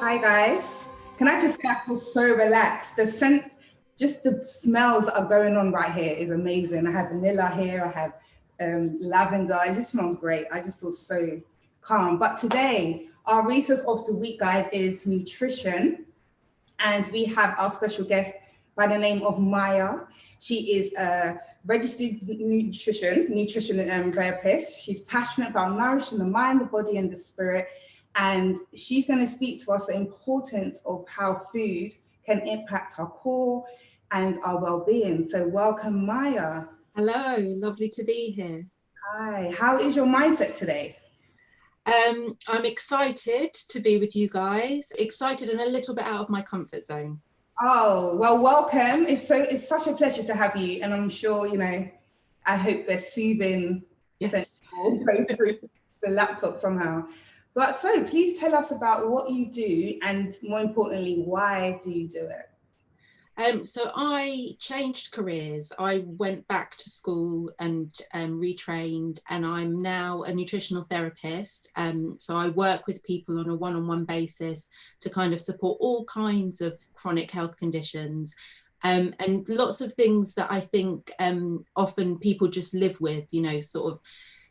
Hi guys. Can I just say I feel so relaxed? The scent, just the smells that are going on right here is amazing. I have vanilla here, I have lavender. It just smells great. I just feel so calm. But today, our resource of the week, guys, is nutrition. And we have our special guest by the name of Maya. She is a registered nutrition therapist. She's passionate about nourishing the mind, the body, and the spirit. And she's going to speak to us the importance of how food can impact our core and our well-being. So welcome, Maya. Hello, lovely to be here. Hi, how is your mindset today? I'm excited to be with you guys, excited and a little bit out of my comfort zone. Oh, well, welcome. It's such a pleasure to have you. And I'm sure, I hope they're soothing sensible go through the laptop somehow. But so please tell us about what you do and more importantly, why do you do it? So I changed careers. I went back to school and retrained, and I'm now a nutritional therapist. So I work with people on a one-on-one basis to kind of support all kinds of chronic health conditions. And lots of things that I think often people just live with, sort of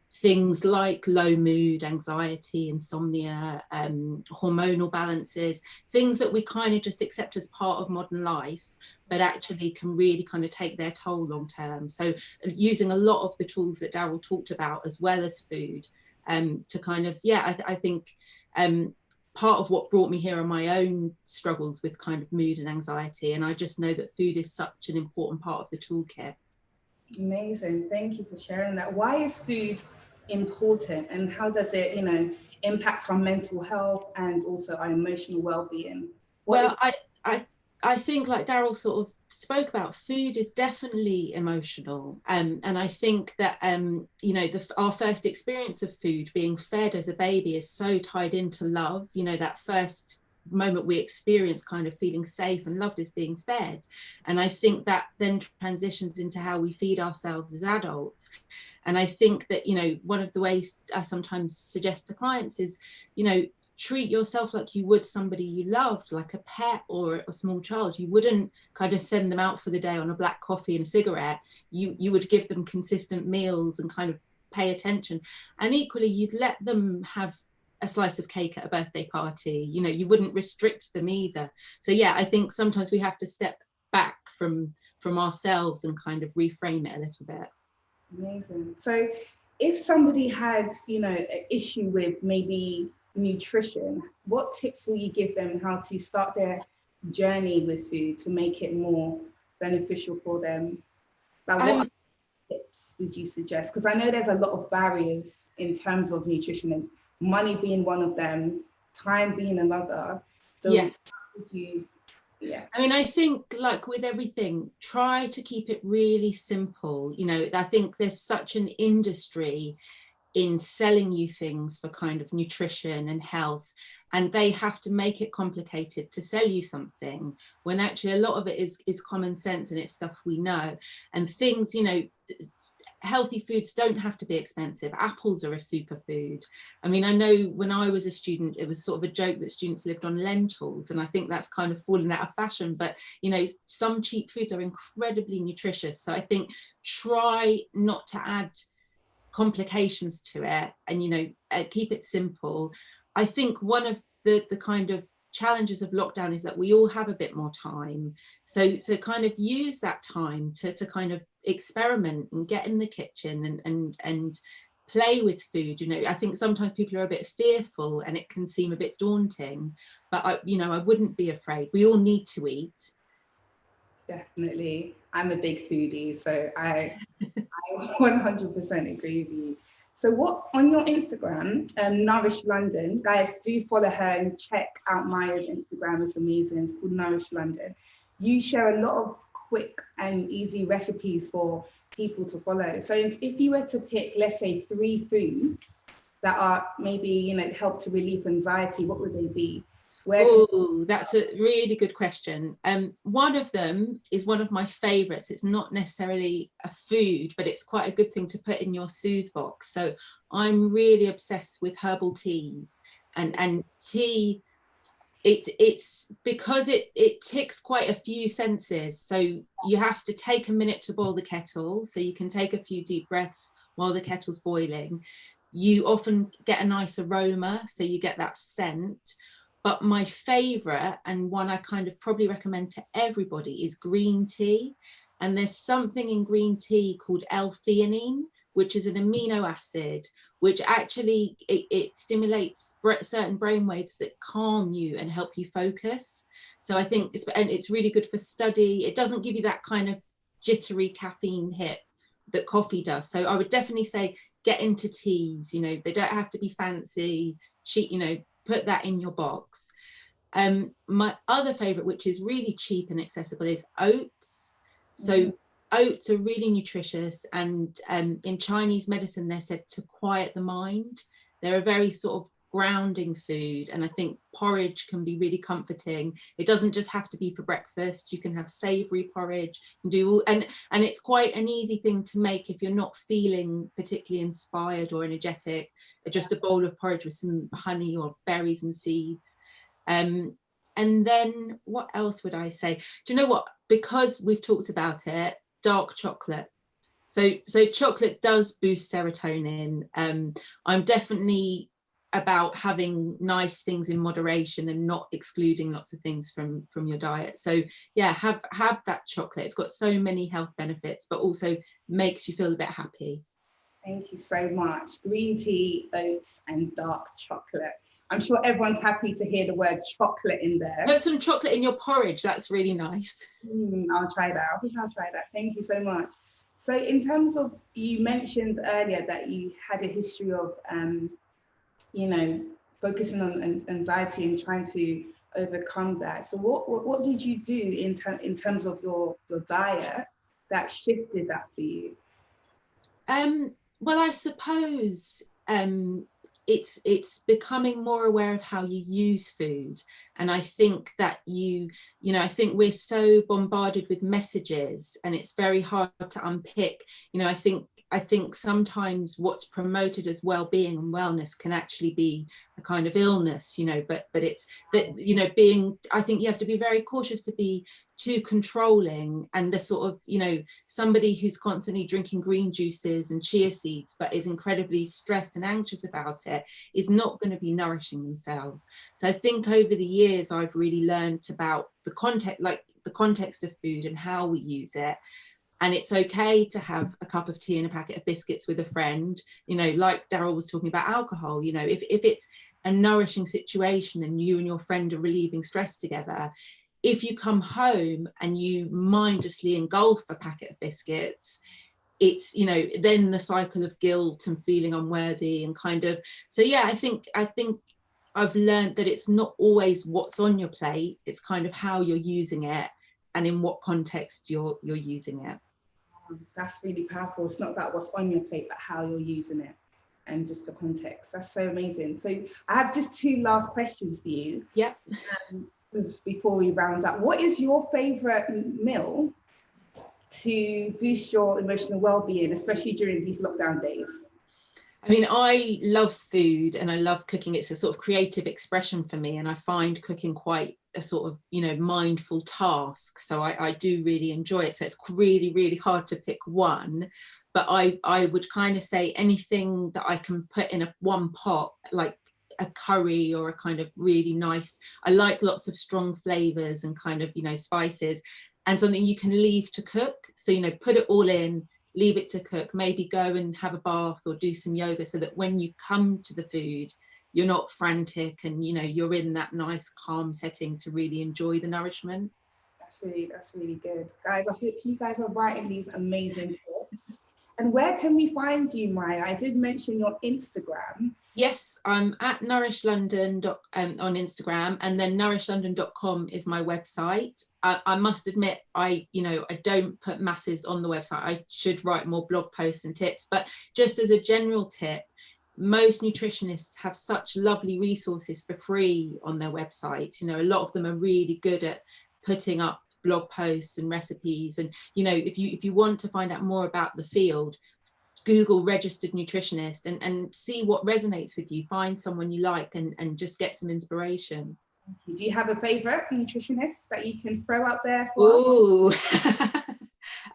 things like low mood, anxiety, insomnia, hormonal balances, things that we kind of just accept as part of modern life, but actually can really kind of take their toll long term. So using a lot of the tools that Daryl talked about, as well as food, to kind of, I think part of what brought me here are my own struggles with kind of mood and anxiety. And I just know that food is such an important part of the toolkit. Amazing. Thank you for sharing that. Why is food important and how does it, impact our mental health and also our emotional well-being? I think, like Daryl sort of spoke about, food is definitely emotional. And I think that, our first experience of food, being fed as a baby, is so tied into love. That first moment we experience kind of feeling safe and loved is being fed. And I think that then transitions into how we feed ourselves as adults. And I think that, one of the ways I sometimes suggest to clients is, treat yourself like you would somebody you loved, like a pet or a small child. You wouldn't kind of send them out for the day on a black coffee and a cigarette. You would give them consistent meals and kind of pay attention. And equally, you'd let them have a slice of cake at a birthday party. You wouldn't restrict them either. So I think sometimes we have to step back from ourselves and kind of reframe it a little bit. Amazing. So if somebody had, an issue with maybe nutrition, what tips will you give them how to start their journey with food to make it more beneficial for them? Like what tips would you suggest? Because I know there's a lot of barriers in terms of nutrition, and money being one of them, time being another. So how would you I mean, I think, like with everything, try to keep it really simple. I think there's such an industry in selling you things for kind of nutrition and health, and they have to make it complicated to sell you something, when actually a lot of it is common sense and it's stuff we know. And things, healthy foods don't have to be expensive. Apples are a superfood. I mean, I know when I was a student, it was sort of a joke that students lived on lentils, and I think that's kind of fallen out of fashion. But some cheap foods are incredibly nutritious. So I think try not to add complications to it, and keep it simple. I think one of the kind of challenges of lockdown is that we all have a bit more time, so kind of use that time to kind of experiment and get in the kitchen and play with food. I think sometimes people are a bit fearful and it can seem a bit daunting, but I wouldn't be afraid. We all need to eat. Definitely. I'm a big foodie, so I 100% agree with you. So what on your Instagram, Nourish London, guys, do follow her and check out Maya's Instagram. It's amazing. It's called Nourish London. You share a lot of quick and easy recipes for people to follow. So if you were to pick, let's say, 3 foods that are maybe, help to relieve anxiety, what would they be? Oh, that's a really good question. One of them is one of my favorites. It's not necessarily a food, but it's quite a good thing to put in your soothe box. So I'm really obsessed with herbal teas, and tea It's because it ticks quite a few senses. So you have to take a minute to boil the kettle, so you can take a few deep breaths while the kettle's boiling. You often get a nice aroma, so you get that scent. But my favorite, and one I kind of probably recommend to everybody, is green tea. And there's something in green tea called L-theanine, which is an amino acid, which actually it stimulates certain brain waves that calm you and help you focus. So I think it's really good for study. It doesn't give you that kind of jittery caffeine hit that coffee does. So I would definitely say get into teas. You know, they don't have to be fancy, cheap, you know, put that in your box. My other favorite, which is really cheap and accessible, is oats. So oats are really nutritious, and in Chinese medicine they're said to quiet the mind. They're a very sort of grounding food, and I think porridge can be really comforting. It doesn't just have to be for breakfast. You can have savory porridge and and it's quite an easy thing to make if you're not feeling particularly inspired or energetic. Just a bowl of porridge with some honey or berries and seeds. And then what else would I say? Do you know what? Because we've talked about it, dark chocolate. So chocolate does boost serotonin. I'm definitely about having nice things in moderation and not excluding lots of things from your diet. So yeah, have that chocolate. It's got so many health benefits, but also makes you feel a bit happy. Thank you so much. Green tea, oats, and dark chocolate. I'm sure everyone's happy to hear the word chocolate in there. Put some chocolate in your porridge. That's really nice. I'll try that. I think I'll try that. Thank you so much. So in terms of, you mentioned earlier that you had a history of, you know, focusing on anxiety and trying to overcome that. So what did you do in terms of your diet that shifted that for you? Well, I suppose it's becoming more aware of how you use food. And I think that I think we're so bombarded with messages, and it's very hard to unpick. I think sometimes what's promoted as well-being and wellness can actually be a kind of illness, but it's that, I think you have to be very cautious to be too controlling, and the sort of, somebody who's constantly drinking green juices and chia seeds but is incredibly stressed and anxious about it is not going to be nourishing themselves. So I think over the years I've really learned about the context of food and how we use it. And it's okay to have a cup of tea and a packet of biscuits with a friend, like Daryl was talking about alcohol. If it's a nourishing situation and you and your friend are relieving stress together, if you come home and you mindlessly engulf a packet of biscuits, it's, then the cycle of guilt and feeling unworthy and kind of, so yeah, I think I've learned that it's not always what's on your plate, it's kind of how you're using it and in what context you're using it. That's really powerful. It's not about what's on your plate, but how you're using it and just the context. That's so amazing. So I have just two last questions for you. Yep. Just before we round up, what is your favorite meal to boost your emotional well-being, especially during these lockdown days? I mean, I love food and I love cooking. It's a sort of creative expression for me, and I find cooking quite a sort of, mindful task. So I do really enjoy it. So it's really, really hard to pick one, but I would kind of say anything that I can put in one pot, like a curry or a kind of really nice, I like lots of strong flavors and kind of, spices, and something you can leave to cook. So, put it all in, leave it to cook, maybe go and have a bath or do some yoga, so that when you come to the food, you're not frantic and, you're in that nice calm setting to really enjoy the nourishment. That's really good. Guys, I hope you guys are writing these amazing tips. And where can we find you, Maya? I did mention your Instagram. Yes, I'm at nourishlondon on Instagram, and then nourishlondon.com is my website. I must admit, I don't put masses on the website. I should write more blog posts and tips, but just as a general tip, most nutritionists have such lovely resources for free on their website. A lot of them are really good at putting up blog posts and recipes. And, if you want to find out more about the field, Google registered nutritionist and see what resonates with you. Find someone you like and just get some inspiration. Do you have a favorite nutritionist that you can throw out there for us?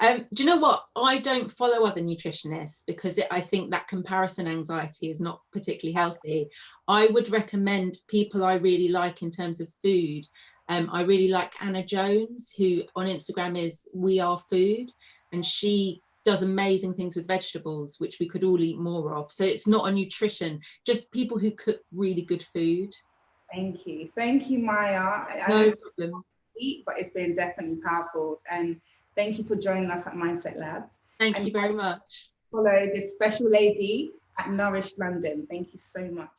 Oh, do you know what? I don't follow other nutritionists because I think that comparison anxiety is not particularly healthy. I would recommend people I really like in terms of food. I really like Anna Jones, who on Instagram is We Are Food, and she does amazing things with vegetables, which we could all eat more of. So it's not a nutrition, just people who cook really good food. Thank you, Maya. I know No it's problem. sweet, but it's been definitely powerful. And thank you for joining us at Mindset Lab. Thank And you very much. follow this special lady at Nourish London. Thank you so much.